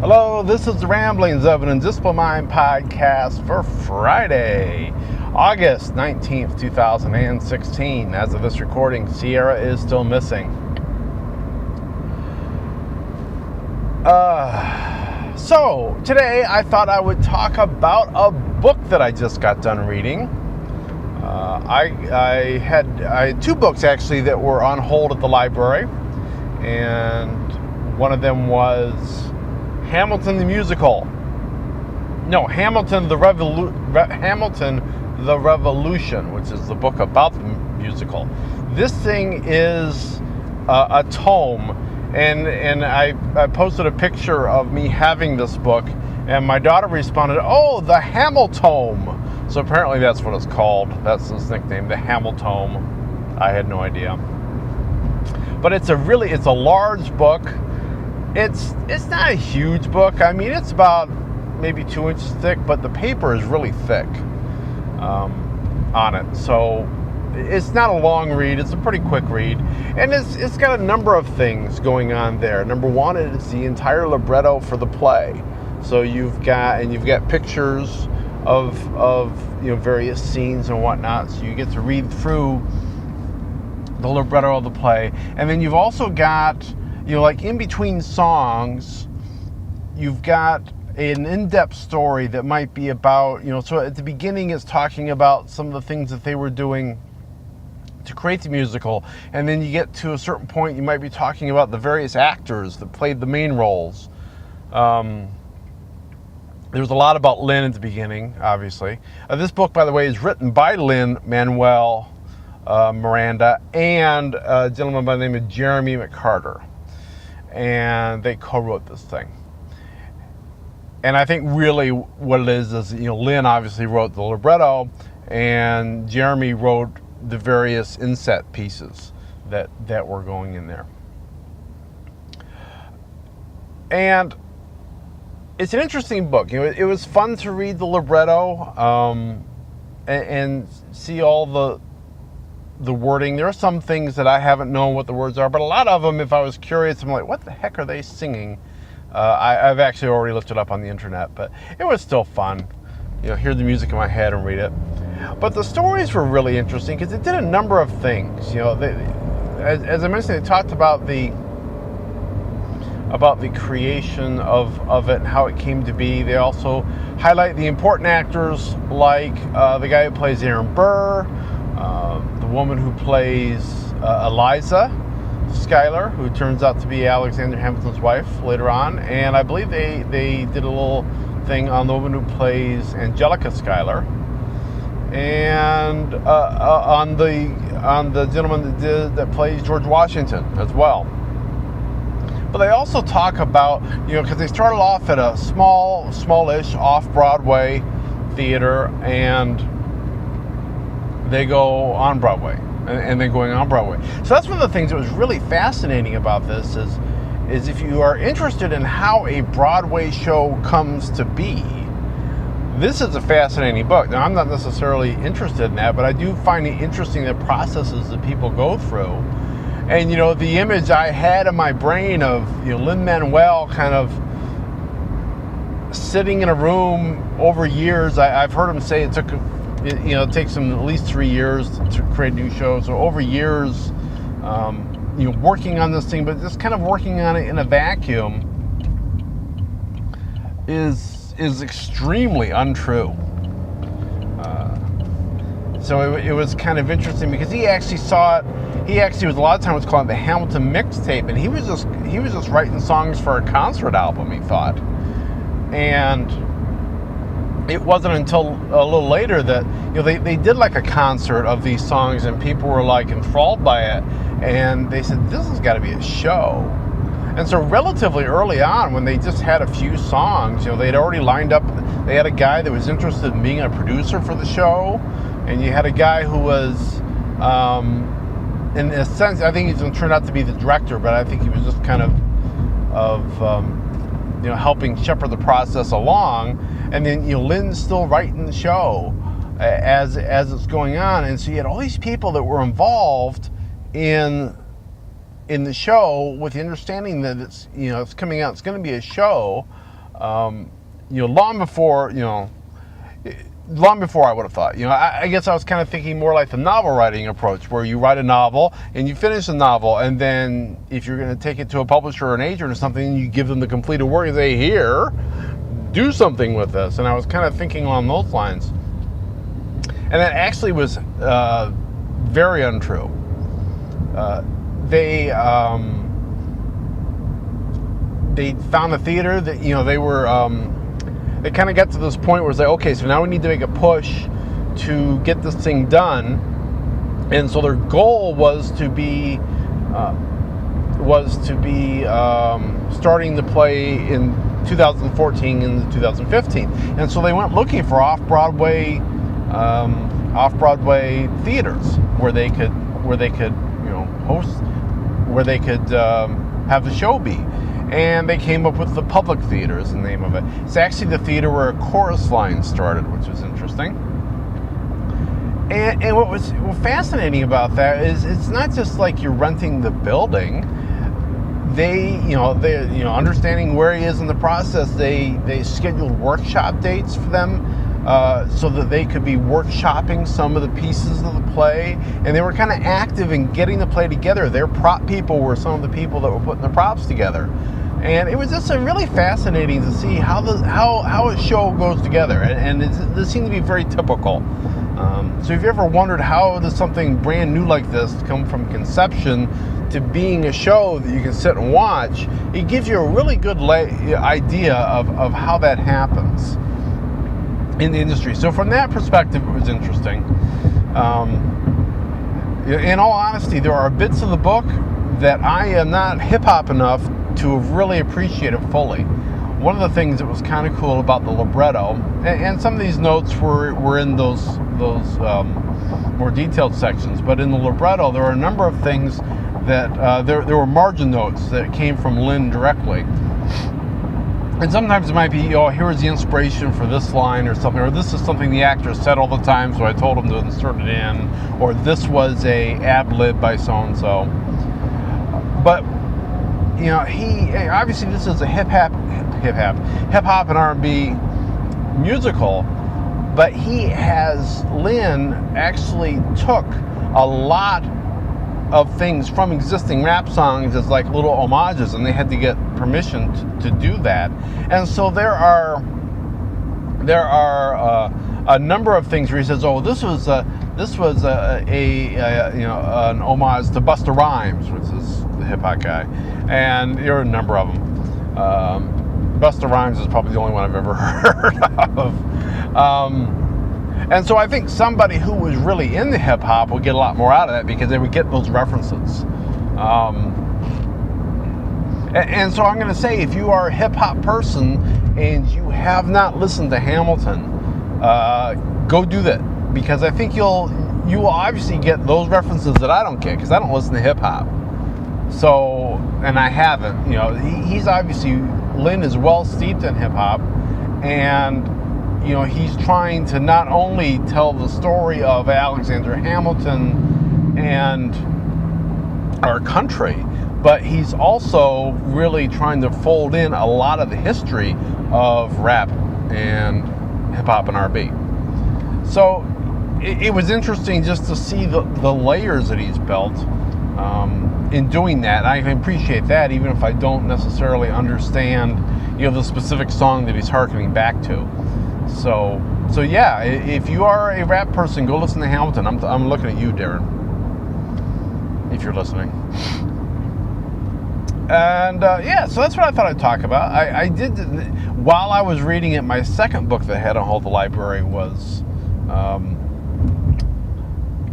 Hello, this is the Ramblings of an Indisciplined Mind podcast for Friday, August 19th, 2016. As of this recording, Sierra is still missing. So today I thought I would talk about a book that I just got done reading. I had two books actually that were on hold at the library, and one of them was Hamilton the musical. No, Hamilton the Revolution, which is the book about the musical. This thing is a tome, and I posted a picture of me having this book, and my daughter responded, "Oh, the Hamiltome." So apparently that's what it's called. That's its nickname, the Hamiltome. I had no idea. But it's a large book. It's not a huge book. I mean, it's about maybe 2 inches thick, but the paper is really thick on it. So it's not a long read. It's a pretty quick read, and it's got a number of things going on there. Number one is the entire libretto for the play. So you've got pictures of various scenes and whatnot. So you get to read through the libretto of the play, and then you've also got, like in between songs, you've got an in-depth story that might be about, so at the beginning it's talking about some of the things that they were doing to create the musical, and then you get to a certain point, you might be talking about the various actors that played the main roles. There's a lot about Lin at the beginning, obviously. This book, by the way, is written by Lin-Manual Miranda and a gentleman by the name of Jeremy McCarter. And they co-wrote this thing. And I think really what it is Lin obviously wrote the libretto, and Jeremy wrote the various inset pieces that were going in there. And it's an interesting book. It was fun to read the libretto and see all the wording. There are some things that I haven't known what the words are, but a lot of them, if I was curious, I'm like, what the heck are they singing? I've actually already looked it up on the internet, but it was still fun. Hear the music in my head and read it. But the stories were really interesting because it did a number of things. As I mentioned, they talked about the creation of it and how it came to be. They also highlight the important actors like the guy who plays Aaron Burr, the woman who plays Eliza Schuyler, who turns out to be Alexander Hamilton's wife later on, and I believe they did a little thing on the woman who plays Angelica Schuyler, and on the gentleman that plays George Washington as well. But they also talk about, because they started off at a smallish off-Broadway theater, and they go on Broadway, and then going on Broadway. So that's one of the things that was really fascinating about this is if you are interested in how a Broadway show comes to be, this is a fascinating book. Now, I'm not necessarily interested in that, but I do find it interesting the processes that people go through. And, the image I had in my brain of, Lin-Manual kind of sitting in a room over years. I've heard him say it takes him at least 3 years to create new shows. So over years, working on this thing, but just kind of working on it in a vacuum is extremely untrue. So it was kind of interesting because he actually saw it. He actually was a lot of times called the Hamilton mixtape, and he was just writing songs for a concert album, he thought. And it wasn't until a little later that they did like a concert of these songs, and people were like enthralled by it, and they said this has got to be a show. And so relatively early on, when they just had a few songs, they'd already lined up. They had a guy that was interested in being a producer for the show, and you had a guy who was, in a sense, I think he's going to turn out to be the director, but I think he was just kind of helping shepherd the process along. And then Lynn's still writing the show as it's going on, and so you had all these people that were involved in the show with the understanding that it's coming out, it's going to be a show, long before, long before I would have thought. I guess I was kind of thinking more like the novel writing approach, where you write a novel and you finish the novel, and then if you're going to take it to a publisher or an agent or something, you give them the completed work and say, here, do something with this. And I was kind of thinking along those lines. And that actually was very untrue. They found a theater that, they kind of got to this point where it's like, okay, so now we need to make a push to get this thing done. And so their goal was to be starting to play in 2014 and 2015. And so they went looking for off-Broadway theaters where they could host, where they could have the show be. And they came up with the Public Theater is the name of it. It's actually the theater where a chorus line started, which was interesting. And what was fascinating about that is it's not just like you're renting the building. They understanding where he is in the process, they scheduled workshop dates for them so that they could be workshopping some of the pieces of the play, and they were kind of active in getting the play together. Their prop people were some of the people that were putting the props together. And it was just really fascinating to see how a show goes together, and this seemed to be very typical. So if you ever wondered how does something brand new like this come from conception to being a show that you can sit and watch, it gives you a really good idea of how that happens in the industry. So from that perspective, it was interesting. In all honesty, there are bits of the book that I am not hip-hop enough to have really appreciated fully. One of the things that was kind of cool about the libretto, and some of these notes were in those more detailed sections, but in the libretto there were a number of things that there were margin notes that came from Lin directly. And sometimes it might be, here was the inspiration for this line or something, or this is something the actor said all the time, so I told him to insert it in, or this was a ad-lib by so-and-so. But he obviously this is a hip hop and R&B musical, but Lin actually took a lot of things from existing rap songs as like little homages, and they had to get permission to do that. And so there are a number of things where he says, this was an homage to Busta Rhymes, which is the hip hop guy, and there are a number of them. Busta Rhymes is probably the only one I've ever heard of. And so I think somebody who was really into hip hop would get a lot more out of that because they would get those references. And so I'm going to say, if you are a hip hop person and you have not listened to Hamilton, go do that, because I think you will obviously get those references that I don't get because I don't listen to hip hop. So, and I haven't. He's obviously, Lin is well steeped in hip hop, and he's trying to not only tell the story of Alexander Hamilton and our country, but he's also really trying to fold in a lot of the history of rap and hip hop and R&B. So it was interesting just to see the layers that he's built in doing that. I can appreciate that even if I don't necessarily understand the specific song that he's hearkening back to. So yeah, if you are a rap person, go listen to Hamilton. I'm looking at you, Darren, if you're listening. And so that's what I thought I'd talk about. I did, while I was reading it, my second book that I had on hold at the library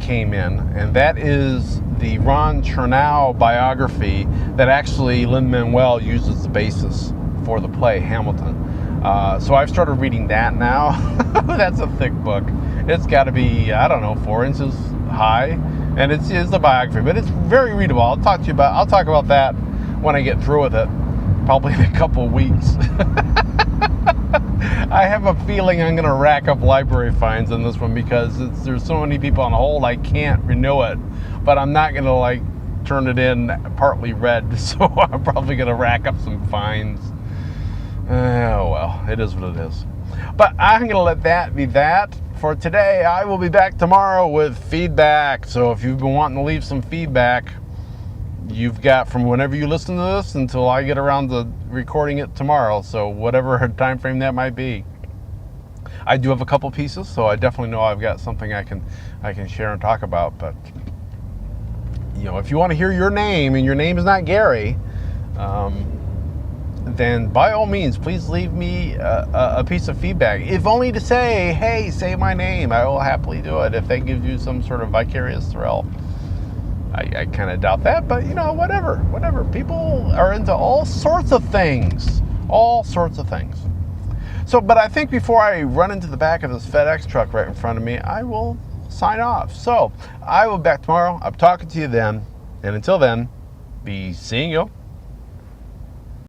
came in, and that is the Ron Chernow biography that actually Lin-Manual used as the basis for the play Hamilton. So I've started reading that now. That's a thick book. It's got to be, 4 inches high, and it's a biography, but it's very readable. I'll talk about that when I get through with it, probably in a couple of weeks. I have a feeling I'm going to rack up library fines on this one because there's so many people on hold I can't renew it, but I'm not going to turn it in partly read, so I'm probably going to rack up some fines. Oh, well, it is what it is. But I'm going to let that be that for today. I will be back tomorrow with feedback. So if you've been wanting to leave some feedback, you've got from whenever you listen to this until I get around to recording it tomorrow. So whatever time frame that might be. I do have a couple pieces, so I definitely know I've got something I can share and talk about. But if you want to hear your name and your name is not Gary, then by all means, please leave me a piece of feedback. If only to say, hey, say my name. I will happily do it if that gives you some sort of vicarious thrill. I kind of doubt that, but whatever. People are into all sorts of things. So, but I think before I run into the back of this FedEx truck right in front of me, I will sign off. So I will be back tomorrow. I'm talking to you then. And until then, be seeing you.